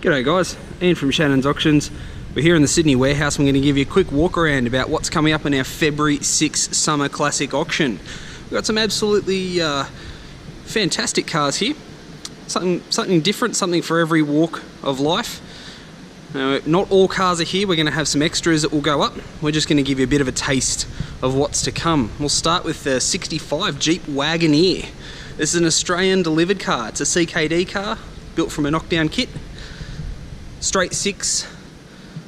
G'day guys, Ian from Shannons Auctions. We're here in the Sydney warehouse. I'm going to give you a quick walk around about what's coming up in our February 6 Summer Classic auction. We've got some absolutely fantastic cars here. Something different, something for every walk of life. Now, not all cars are here. We're going to have some extras that will go up. We're just going to give you a bit of a taste of what's to come. We'll start with the 65 Jeep Wagoneer. This is an Australian delivered car. It's a CKD car built from a knockdown kit. Straight six.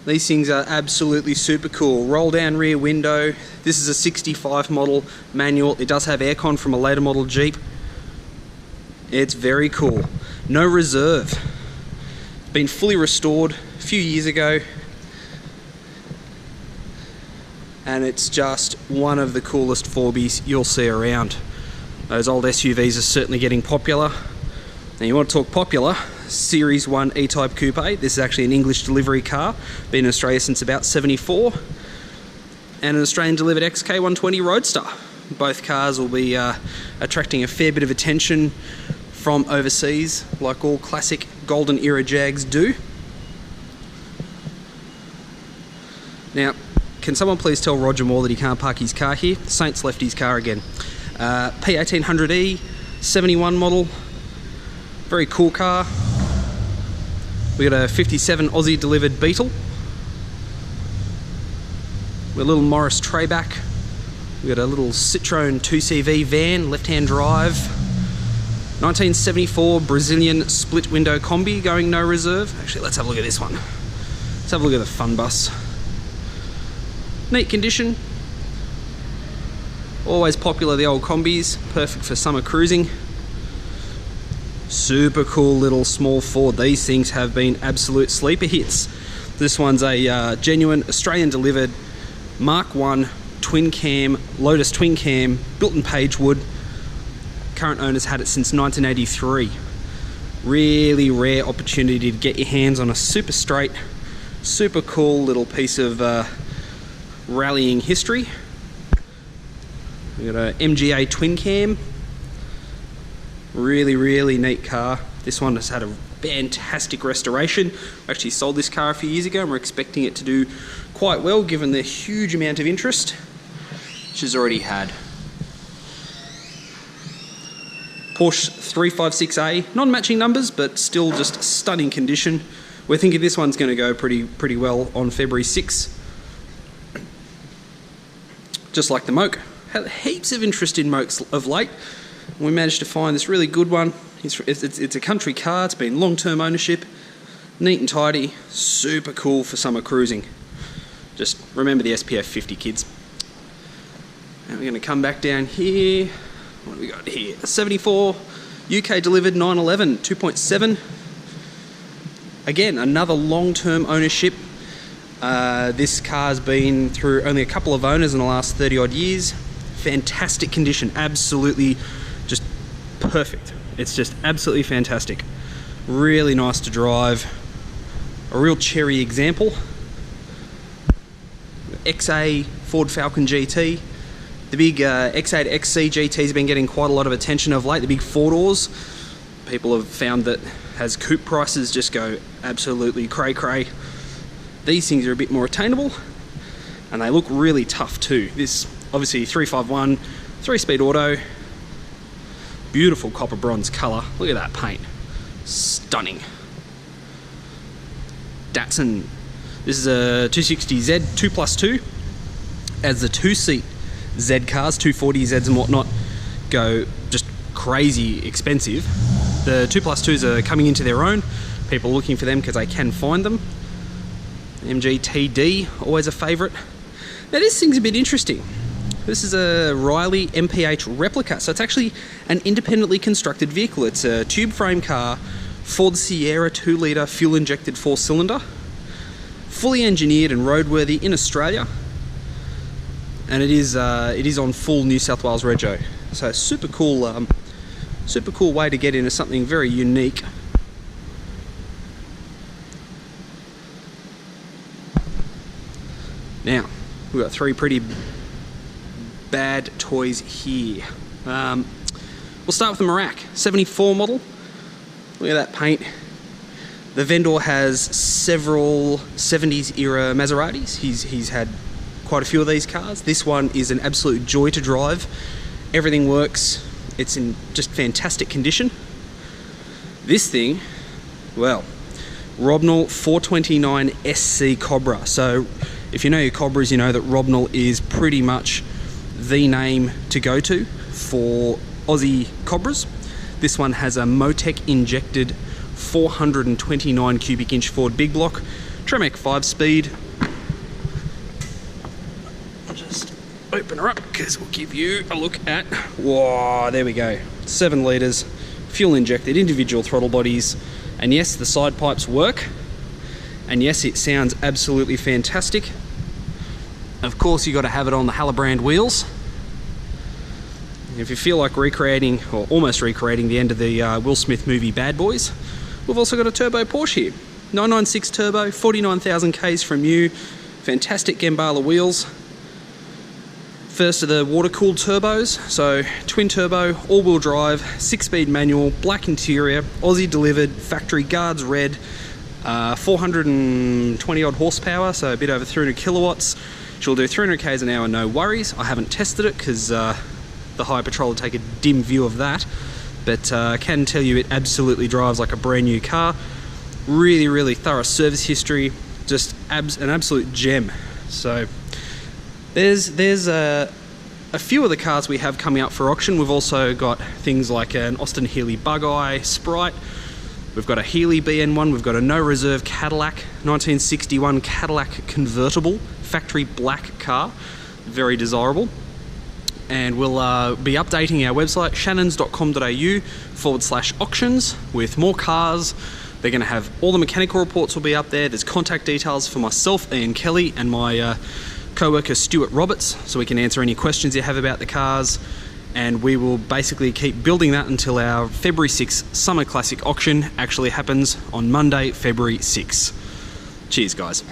These things are absolutely super cool. Roll down rear window. This is a 65 model manual. It does have aircon from a later model Jeep. It's very cool. No reserve. It's been fully restored a few years ago. And it's just one of the coolest 4Bs you'll see around. Those old SUVs are certainly getting popular. Now you want to talk popular, Series 1 E-Type Coupe. This is actually an English delivery car, been in Australia since about 74. And an Australian delivered XK120 Roadster. Both cars will be attracting a fair bit of attention from overseas, like all classic golden era Jags do. Now, can someone please tell Roger Moore that he can't park his car here? Saints left his car again. P1800E, 71 model. Very cool car. We got a 57 Aussie delivered Beetle. We got a little Morris Trayback. We got a little Citroen 2CV van, left-hand drive. 1974 Brazilian split window combi going no reserve. Actually, let's have a look at this one. Let's have a look at the Fun Bus. Neat condition. Always popular, the old combis. Perfect for summer cruising. Super cool little small Ford. These things have been absolute sleeper hits. This one's a genuine Australian delivered Mark 1 twin cam, Lotus twin cam, built in Pagewood. Current owners had it since 1983. Really rare opportunity to get your hands on a super straight, super cool little piece of rallying history. We got a MGA twin cam. Really neat car. This one has had a fantastic restoration. We actually sold this car a few years ago and we're expecting it to do quite well given the huge amount of interest which has already had. Porsche 356A, non-matching numbers but still just stunning condition. We're thinking this one's going to go pretty well on February 6. Just like the Moke. Had heaps of interest in Mokes of late. We managed to find this really good one. It's a country car, it's been long-term ownership, neat and tidy, super cool for summer cruising. Just remember the SPF 50, kids. And we're going to come back down here. What do we got here? A 74 UK delivered 911 2.7. Again, another long-term ownership. This car's been through only a couple of owners in the last 30 odd years. Fantastic condition, absolutely just perfect. It's just absolutely fantastic. Really nice to drive. A real cherry example. XA Ford Falcon GT. The big XA to XC GT has been getting quite a lot of attention of late. The big four-doors. People have found that as coupe prices just go absolutely cray-cray. These things are a bit more attainable and they look really tough too. This obviously 351, 3-speed auto. Beautiful copper bronze colour. Look at that paint. Stunning. Datsun. This is a 260Z 2+2. As the two-seat Z cars, 240Zs and whatnot, go just crazy expensive. The 2+2s are coming into their own. People are looking for them because they can find them. MGTD, always a favourite. Now this thing's a bit interesting. This is a Riley MPH replica, so it's actually an independently constructed vehicle. It's a tube frame car, Ford Sierra 2-litre fuel-injected 4-cylinder, fully engineered and roadworthy in Australia, and it is on full New South Wales rego. So super cool way to get into something very unique. Now we've got three pretty bad toys here. We'll start with the Merak 74 model. Look at that paint. The vendor has several 70s era Maseratis. He's had quite a few of these cars. This one is an absolute joy to drive. Everything works. It's in just fantastic condition. This thing, well, Robnall 429 SC Cobra. So if you know your Cobras, you know that Robnall is pretty much the name to go to for Aussie Cobras. This one has a Motec injected 429 cubic inch Ford big block, Tremec 5-speed. I'll just open her up because we'll give you a look at, whoa, there we go, 7 litres, fuel injected, individual throttle bodies, and yes, the side pipes work, and yes, it sounds absolutely fantastic. Of course, you got to have it on the Hallebrand wheels. If you feel like recreating, or almost recreating, the end of the Will Smith movie Bad Boys, we've also got a turbo Porsche here. 996 turbo, 49,000 Ks from new, fantastic Gambala wheels. First of the water-cooled turbos, so twin turbo, all-wheel drive, 6-speed manual, black interior, Aussie delivered, factory guards red, 420 odd horsepower, so a bit over 300 kilowatts. She'll do 300 Ks an hour, no worries. I haven't tested it because the High Patrol will take a dim view of that, but I can tell you it absolutely drives like a brand new car. Really, really thorough service history, just an absolute gem. So there's a few of the cars we have coming up for auction. We've also got things like an Austin Healey Bug-Eye Sprite. We've got a Healey BN1. We've got a no reserve Cadillac, 1961 Cadillac convertible, factory black car, very desirable. And we'll be updating our website, shannons.com.au/auctions, with more cars. They're going to have all the mechanical reports will be up there. There's contact details for myself, Ian Kelly, and my co-worker Stuart Roberts, so we can answer any questions you have about the cars. And we will basically keep building that until our February 6th Summer Classic auction actually happens on Monday, February 6th. Cheers, guys.